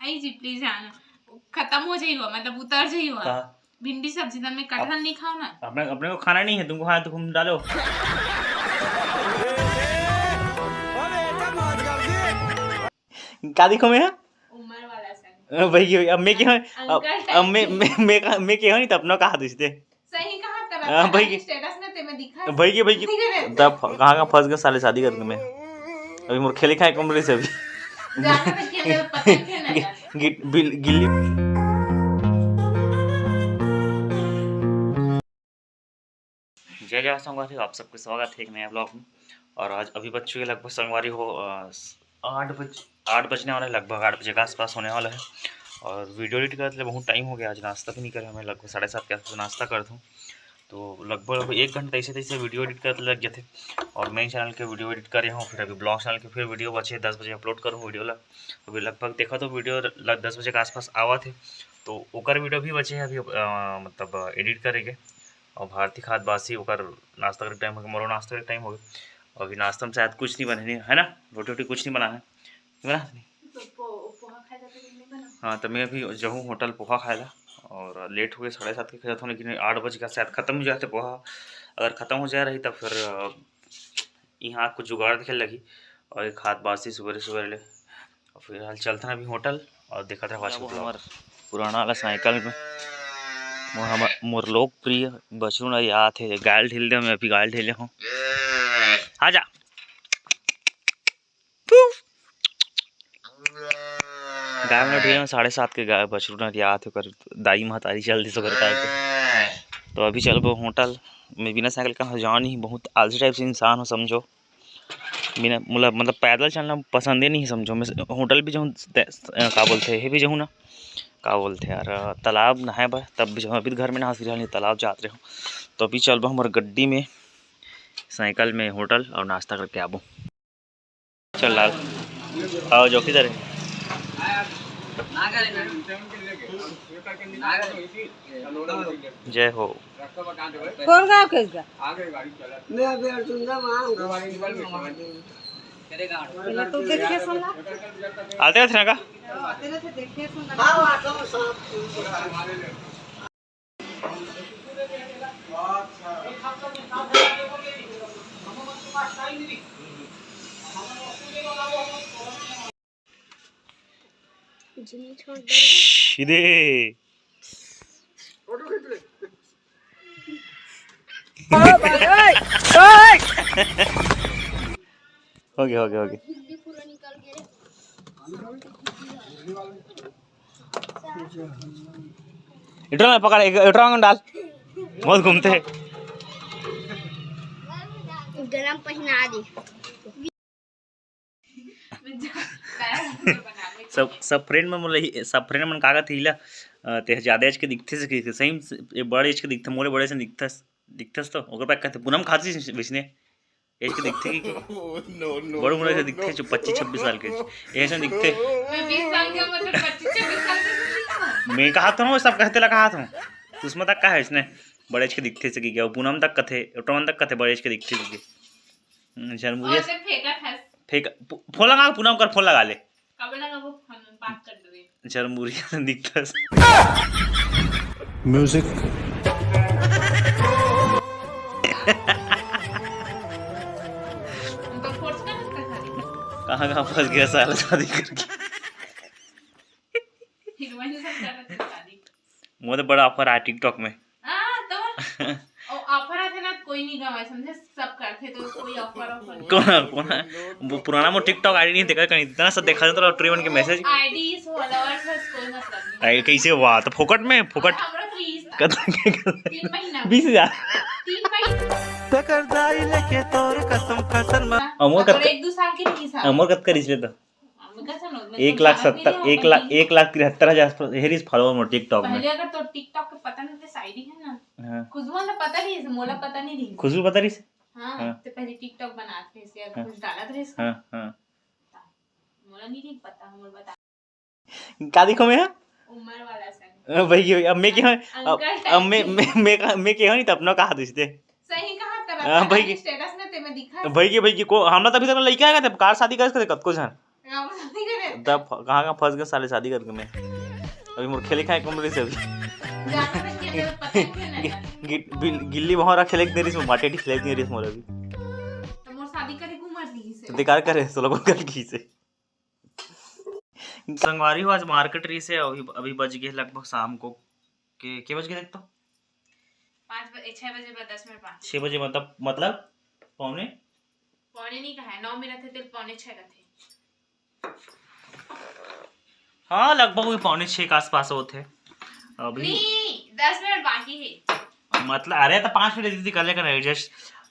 आई जी please आना, खत्म हो जाइए मतलब उतर जाइए। भिंडी सब्जी में कटहल नहीं खाओ ना। अपने को खाना नहीं है, तुमको खाना तो तुम डालो। क्या दिखो मैं उम्र वाला सन भाई अब मैं क्या अब मैं क्या नहीं तो अपना कहा दूसरे सही कहा तेरा भाई स्टेटस में ते में दिखा भाई तब कहाँ फंस गया साले शादी करके मैं अभी मोर खेले खाए कमरे से अभी जाना तो क्या मेरे पता ही खेलना जाना गिल्ली। जय जय संगवारी, आप सबके स्वागत है एक नया ब्लॉग में। और आज अभी बज चुके लगभग संगवारी हो 8 बजने वाला है, लगभग 8 बजे के आसपास होने वाला है। और वीडियो एडिट करते बहुत टाइम हो गया, आज नाश्ता भी नहीं करा मैं, लगभग 7:30 के आसपास नाश्ता करता हूँ। तो लगभग 1 घंटा ऐसे तैसे वीडियो एडिट करते लग गए थे। और मेन चैनल के वीडियो एडिट करे हूँ, फिर अभी ब्लॉग चैनल के फिर वीडियो बचे 10 बजे अपलोड करूँ वीडियो ला। अभी लगभग देखा तो वीडियो 10 बजे के आसपास आवा थे, तो ओकर वीडियो भी बचे हैं अभी मतलब एडिट करेंगे। और भारती खाद बासी होकर नाश्ता का टाइम हो गया, मोरो नाश्ता का टाइम हो गया। अभी नाश्ता में शायद कुछ नहीं बने है ना, रोटी वोटी कुछ नहीं बना है, बना हाँ। तो मैं अभी जाऊँ होटल पोहा खाएगा और लेट हो गए 7:30 के खा था, लेकिन 8 बजे का शायद ख़त्म हो जाते पोहा। अगर ख़त्म हो जाए रही तब फिर यहाँ कुछ जुगाड़ दिखे लगी और एक हाथ बासी सुबह ले। और फिर हाल चलता है अभी होटल और देखा था हमारा पुराना वाला साइकिल में मोर लोकप्रिय बचपन याद थे गायल ढील दे, मैं अभी गायल ढीले हूँ। आजा गाय में ढीले 7:30 के गाय बचपन याद होकर दाई महतारी चल दी सो करता है। तो अभी चल वो होटल में बिना साइकिल का जा नहीं, बहुत आलसी टाइप से इंसान हो समझो, बिना मतलब पैदल चलना पसंद ही नहीं समझो। मैं होटल भी जाऊँ का बोलते है भी जाऊँ ना का बोलते यार तालाब नहाए बा तब भी अभी घर में नहा फिर तालाब जाते रहो। तो अभी चल हमारे गड्डी में साइकिल में होटल और नाश्ता करके आबो। चल लाल आओ जो किधर है जय हो। कौन गाँव के इसका? तो देखिए सुनना आते थे ना का तेरे से देखिए सुनना सीधे हो गया इटरा में पकड़ इटरा में डाल, बहुत घूमते हैं। गरम पहना दी सब फ्रेंड में मोला सब फ्रेंड मन कागत हिला ते ज्यादा एज के दिखथे से सही बड़े एज के दिखथे, मोले बड़े से दिखथस तो ओकर पे कहते पूनम खाती वैसने एज के दिखथे कि बड़े मोले से दिखथे जो 25-26 साल के ऐसे दिखथे। मैं 20 साल का मतलब 25-26 साल का मैं कहा था सब कहते ला कहा था उसमें तक का है इसने बड़े एज के दिखथे से कि पूनम तक कथे टोन तक कथे बड़े एज के दिखथे कि चल मुझे फेंक फोन लगा पूनम कर फोन लगा ले कब लगा वो बात कर दे चल मुरिया दिखता म्यूजिक कहाँ फंस गया साला शादी करके। मुझे बड़ा ऑफर आया टिकटॉक में तो ऑफर आते ना कोई नहीं गवा समझे सब करते तो कोई ऑफर कौन वो पुराना मो टिकटॉक आईडी नहीं देखा कहीं इतना सब देखा तो ट्रेवन के मैसेज आईडी फॉलोअर्स कोई मतलब नहीं कैसे हुआ तो फोकट में फोकट हमरा फ्री 3 महीना 20,000 3 महीना अमोर कत 1-2 साल के नहीं साल अमोर कत करिस ले तो 1,73,000 हेरिस फॉलोअर मोर टिकटॉक में। पहले अगर तो टिकटॉक के पता नहीं थे आईडी है ना खुशबू ने पता नहीं है मोला पता नहीं रही खुशबू पता रही हां तो पहले टिकटॉक बनाते थे इससे कुछ डाला थे हां मोला नहीं रही पता हमर बता का दिखो मैं उम्र वाला सन भाई अब मैं क्या अब मैं क्या नहीं तो अपना कहा दूसरे सही कहा तेरा भाई स्टेटस में ते में दिखा भाई को हमरा तभी तक लइका आएगा तब कार शादी कर कत को जन शादी करे तब कहाँ फंस गया साले शादी करके मैं अभी मोर खेले खाए कमरे से अभी जाकर खेले पता ही नहीं गिल्ली वहाँ खेले दे रही बाटे खेले दे रही मोर अभी तो मोर शादी करे घुमा दी से तो बेकार करे तो लोगों कल की से संगवारी हो आज मार्केट रही से अभी बज गए लगभग शाम को के बज गए देख तो 6 बजे बाद 10 मिनट 5 6 बजे मतलब पौने नहीं कहा है 9 मिनट थे तो 5:45 का थे हाँ लगभग वही 5:45 के आसपास होते अभी नहीं 10 मिनट बाकी है मतलब अरे तो 5 मिनट दीदी कर लेकर एडजस्ट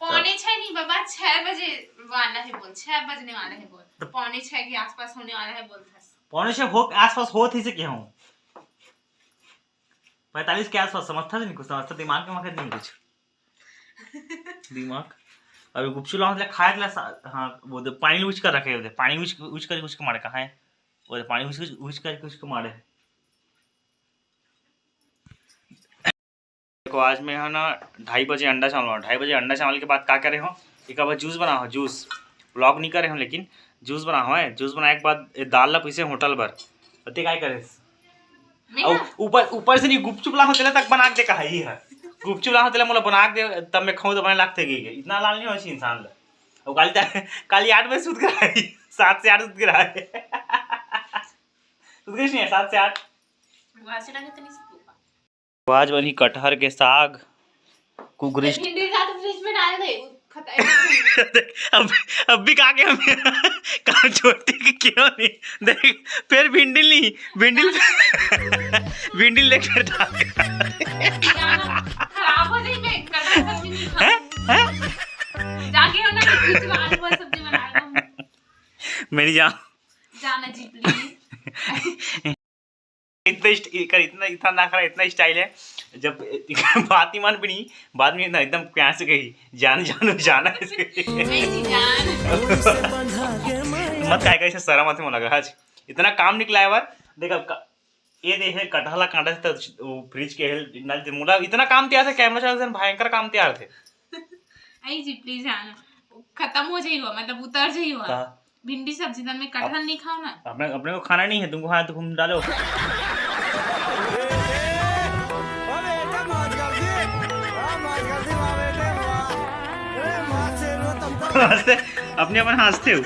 5:45 नहीं बाबा 6 बजे आना है बोल 6 बजने वाला है बोल तो 5:45 के आसपास होने वाला है बोल था 5:45 हो आसपास हो थी से क्या हूँ 45 के आसपास समझता नहीं कुछ समझता दिमाग में मखद नहीं कुछ दिमाग अभी गुपचू लाओ खाए हाँ वो पानी उछ कर रखे पानी उछ कर उसको मारे कहाँ है वो पानी उछ करके उसको मारे देखो आज मैं है ना 2:30 बजे अंडा चावल बनाऊँ 2:30 बजे अंडा चावल के बाद क्या करे हो एक बार जूस बना हो जूस ब्लॉग नहीं करे हो लेकिन जूस बना हो है जूस बनाने के बाद दाल ला पीसे होटल भर पति क्या करे ऊपर से नहीं गुपचुप ला होते तक बना के कहा ही है गुपचुप ला होते मोला बना के तब मैं खाऊं तो बने लगते गई इतना लाल नहीं हो इंसान ला और काली 8 बजे सूत कर 7 से 8 सूत कर सूत नहीं है 7 से 8 वहां से लगे तो नहीं सूखा आज बनी कटहर के साग कुगरिश भिंडी रात फ्रिज में डाल दे खत्म अब भी कहा के हमें कहाँ छोड़ते कि क्यों नहीं देख फिर भिंडी लेके डाल खराब हो जाए मैं कटहल सब्जी नहीं खाऊं जाके हो ना फ्रिज में आलू वाली सब्जी बना रहा मेरी जाना जी प्लीज इतना ना करा इतना स्टाइल है जब बात ही मान पड़ी बाद में एकदम प्यार से कही जाना मत काय कैसे शर्म आती मुझे लगा आज इतना काम निकला है बार देख अब ये देखे कटहला कांटा से तो फ्रिज के मुला इतना काम तैयार थे कैमरा चैनल से भयंकर काम तैयार थे आई जी प्लीज आना खत्म हो जाइए मतलब उतर जाइए भिंडी सब्जी तो मैं कटहल नहीं खाऊं ना अपने को खाना नहीं है तुमको खाना तो घूम डालो अपने अपन हंसते हो